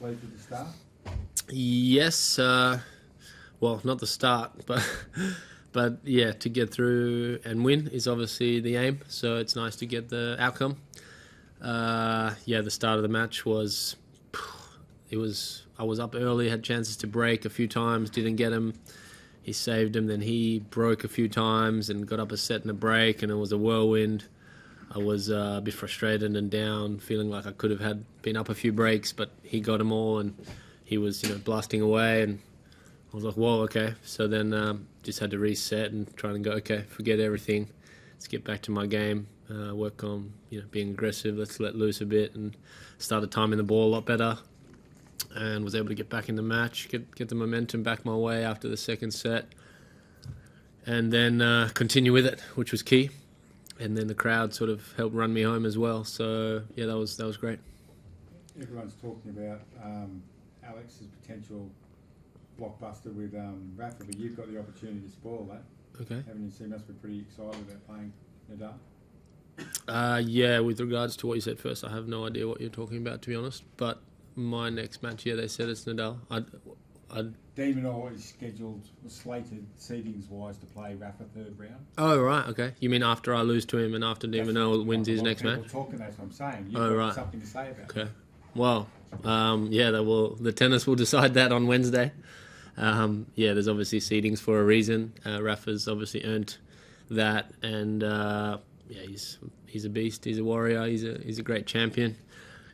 pleased with the start? Yes. Well, not the start, but yeah, to get through and win is obviously the aim. So it's nice to get the outcome. Yeah, the start of the match was. I was up early, had chances to break a few times, didn't get him. He saved him, then he broke a few times and got up a set and a break, and it was a whirlwind. I was a bit frustrated and down, feeling like I could have been up a few breaks, but he got them all, and he was blasting away, and I was like, whoa, okay. So then just had to reset and try and go, okay, forget everything. Let's get back to my game, work on being aggressive. Let's let loose a bit and started timing the ball a lot better. And was able to get back in the match, get the momentum back my way after the second set, and then continue with it, which was key. And then the crowd sort of helped run me home as well. So yeah, that was great. Everyone's talking about Alex's potential blockbuster with Rafa, but you've got the opportunity to spoil that. Okay. Haven't you? So you must be pretty excited about playing Nadal. Yeah, with regards to what you said first, I have no idea what you're talking about, to be honest. But my next match, yeah, they said it's Nadal. De Minaur is scheduled, slated seedings-wise, to play Rafa third round. Oh, right, okay. You mean after I lose to him and after De Minaur wins his next match? Talking, that's what I'm saying. You've got right. something to say about Okay. Well, yeah, the tennis will decide that on Wednesday. Yeah, there's obviously seedings for a reason. Rafa's obviously earned that, and yeah, he's a beast. He's a warrior. He's a great champion.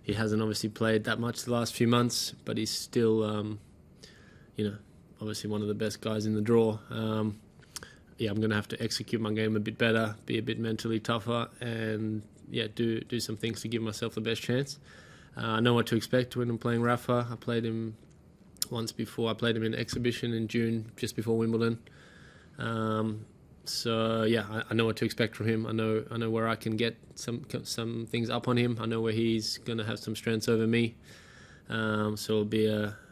He hasn't obviously played that much the last few months, but he's still, obviously one of the best guys in the draw. Yeah, I'm going to have to execute my game a bit better, be a bit mentally tougher, and yeah, do some things to give myself the best chance. I know what to expect when I'm playing Rafa. I played him once before. I played him in an exhibition in June, just before Wimbledon. So yeah, I know what to expect from him. I know where I can get some things up on him. I know where he's going to have some strengths over me. So it'll be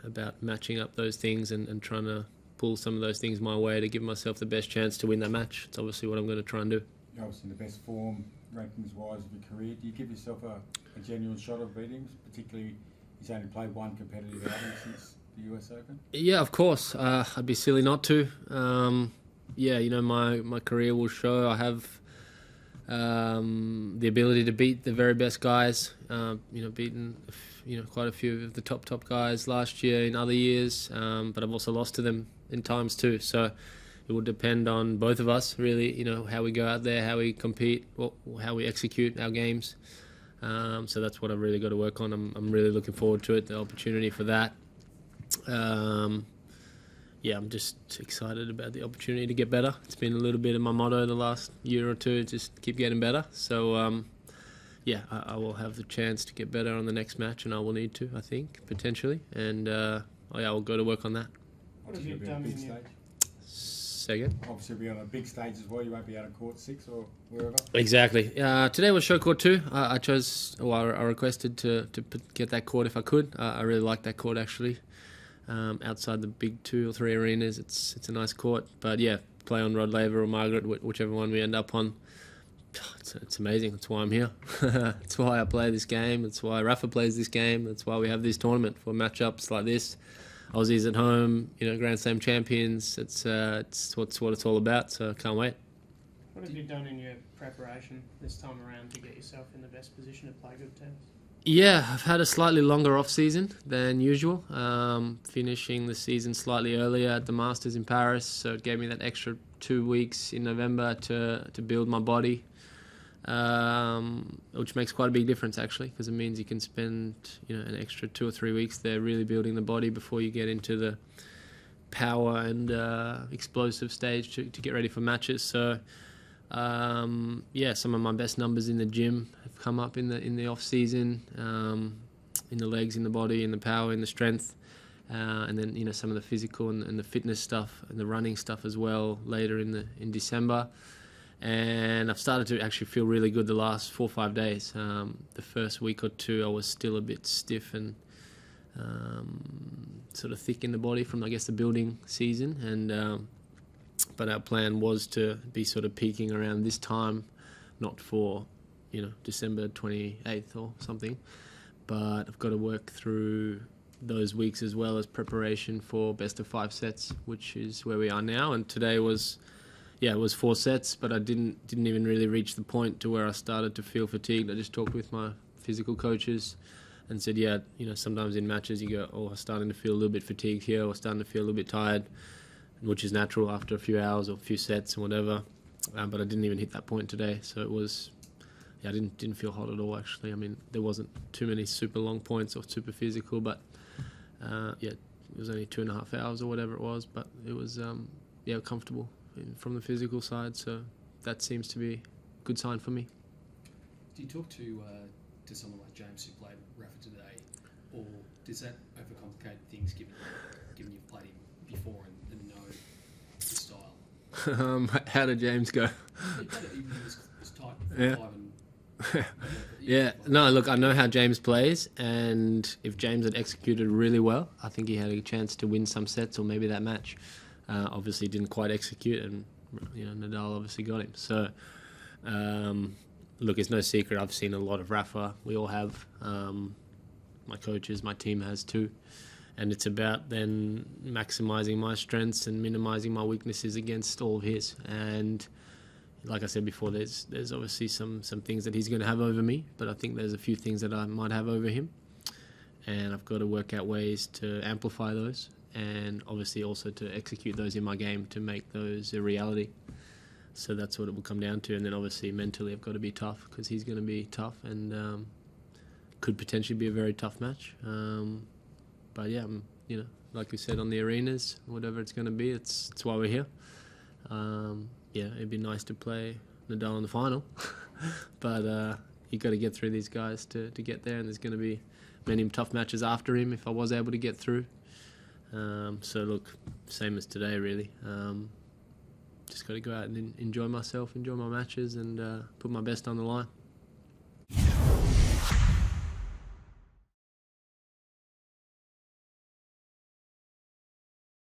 about matching up those things and trying to pull some of those things my way to give myself the best chance to win that match. It's obviously what I'm going to try and do. You're obviously in the best form, rankings-wise, of your career. Do you give yourself a genuine shot of beating him? Particularly, he's only played one competitive outing since the US Open. Yeah, of course. I'd be silly not to. Yeah, my career will show I have the ability to beat the very best guys. Beaten quite a few of the top guys last year in other years, but I've also lost to them in times too. So it will depend on both of us, really. How we go out there, how we compete, how we execute our games. So that's what I've really got to work on. I'm really looking forward to it, the opportunity for that. Yeah, I'm just excited about the opportunity to get better. It's been a little bit of my motto the last year or two, just keep getting better. So, yeah, I will have the chance to get better on the next match, and I will need to, I think, potentially. And, yeah, I'll go to work on that. What have you done big stage? Second. Obviously, be on a big stage as well. You won't be out of court 6 or wherever. Exactly. Today was show court 2. I requested to get that court if I could. I really like that court, actually. Outside the big 2 or 3 arenas, it's a nice court. But yeah, play on Rod Laver or Margaret, whichever one we end up on. It's amazing. That's why I'm here. That's why I play this game. That's why Rafa plays this game. That's why we have this tournament for matchups like this. Aussies at home, Grand Slam champions. It's what it's all about. So I can't wait. What have you done in your preparation this time around to get yourself in the best position to play good tennis? Yeah, I've had a slightly longer off-season than usual, finishing the season slightly earlier at the Masters in Paris, so it gave me that extra 2 weeks in November to build my body, which makes quite a big difference, actually, because it means you can spend an extra 2 or 3 weeks there really building the body before you get into the power and explosive stage to get ready for matches. So yeah, some of my best numbers in the gym have come up in the off season, in the legs, in the body, in the power, in the strength, and then some of the physical and the fitness stuff and the running stuff as well later in December. And I've started to actually feel really good the last 4 or 5 days. The first week or two I was still a bit stiff and sort of thick in the body from, I guess, the building season, and but our plan was to be sort of peaking around this time, not for December 28th or something, but I've got to work through those weeks as well as preparation for best of 5 sets, which is where we are now. And today was, it was 4 sets, but I didn't even really reach the point to where I started to feel fatigued. I just talked with my physical coaches and said, sometimes in matches you go, I'm starting to feel a little bit fatigued here, or starting to feel a little bit tired, which is natural after a few hours or a few sets and whatever. But I didn't even hit that point today, so it was, I didn't feel hot at all actually. I mean, there wasn't too many super long points or super physical, but it was only 2.5 hours or whatever it was, but it was comfortable from the physical side, so that seems to be a good sign for me. Do you talk to someone like James who played Rafa today, or does that overcomplicate things given you've played him before and know his style? How did James go? He was tight, Yeah. 5 and Yeah, no, look, I know how James plays, and if James had executed really well, I think he had a chance to win some sets or maybe that match. Obviously didn't quite execute, and Nadal obviously got him. So, look, it's no secret I've seen a lot of Rafa. We all have. My coaches, my team has too. And it's about then maximising my strengths and minimising my weaknesses against all of his. And like I said before, there's obviously some things that he's going to have over me, but I think there's a few things that I might have over him, and I've got to work out ways to amplify those, and obviously also to execute those in my game to make those a reality. So that's what it will come down to, and then obviously mentally I've got to be tough, because he's going to be tough, and could potentially be a very tough match. But yeah, like we said on the arenas, whatever it's going to be, it's why we're here. It'd be nice to play Nadal in the final, but you got to get through these guys to get there, and there's going to be many tough matches after him if I was able to get through. So look, same as today really. Just got to go out and enjoy myself, enjoy my matches, and put my best on the line.